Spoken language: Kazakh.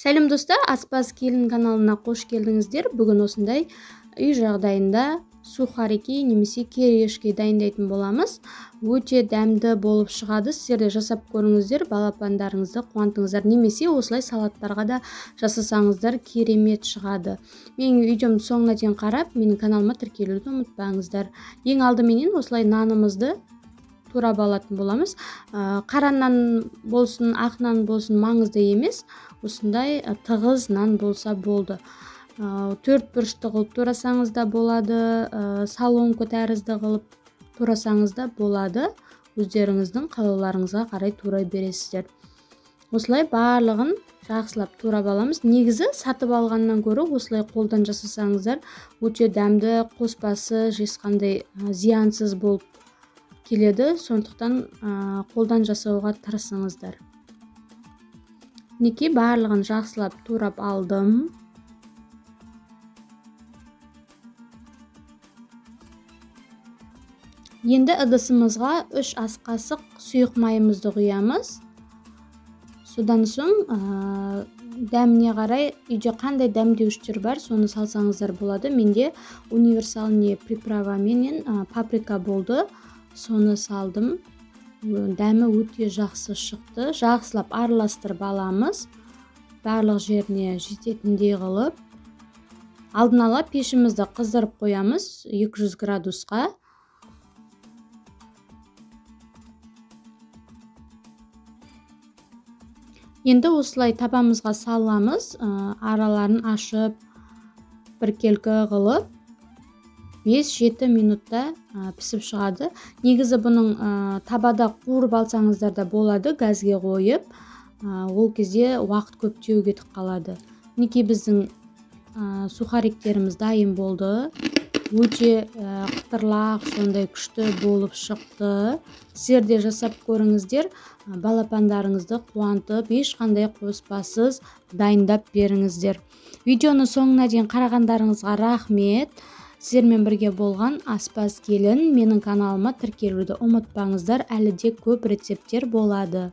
Сәлем достар, Аспаз келін каналына қош келдіңіздер. Бүгін осындай үй жағдайында сухарики немесе кириешки дайындайтын боламыз. Өте дәмді болып шығады. Сіздер де жасап көріңіздер, балапандарыңызды қуантыңыздар, немесе осылай салаттарға да жасасаңыздар керемет шығады. Менің видеомды соңына дейін қарап, менің каналыма тіркелуді ұмытпаңыздар. Ең алдыменен осылай нанымызды турап алатын боламыз. Қара нан болсын, ақ нан болсын маңызды емес. Осындай тығыз нан болса болды. 4 бұрышты қылып турасаңыз да болады, соломка тәрізді қылып турасаңыз да болады. Өздеріңіздің қалауларыңызға қарай турай бересіздер. Осылай барлығын жақсылап турап аламыз. Негізі сатып алғаннан гөрі осылай қолдан жасасаңыздар өте дәмді, қоспасы ешқандай зиянсыз болып келеді. Сондықтан қолдан жасауға тырысыңыздар. Неке барлығын жақсылап турап алдым. Енді ыдысымызға 3 ас қасық сұйық майымызды құямыз. Содан соң дәміне қарай үйде қандай дәмдеуіштер бар, соны салсаңыздар болады. Менде универсальный приправа менен паприка болды. Соны салдым. Дәмі өте жақсы шықты. Жақсылап араластырып аламыз. Барлық жеріне жететіндей қылып. Алдын ала пешімізді қыздырып қоямыз 200 градусқа. Енді осылай табамызға саламыз. Араларын ашып, біркелкі қылып 5-7 минутта пісіп шығады. Негізі бұның табада қуырып алсаңыздар да болады, газге қойып. Ол кезде уақыт көптеу кетіп қалады. Неке біздің сухариктеріміз дайын болды. Өте қытырлақ, сондай күшті болып шықты. Сіздер де жасап көріңіздер, балапандарыңызды қуантып, ешқандай қоспасыз дайындап беріңіздер. Видеоны соңына дейін қарағандарыңызға рахмет. Сіздермен бірге болған Аспаз келін. Менің каналыма тіркелуді ұмытпаңыздар, әлі де көп рецепттер болады.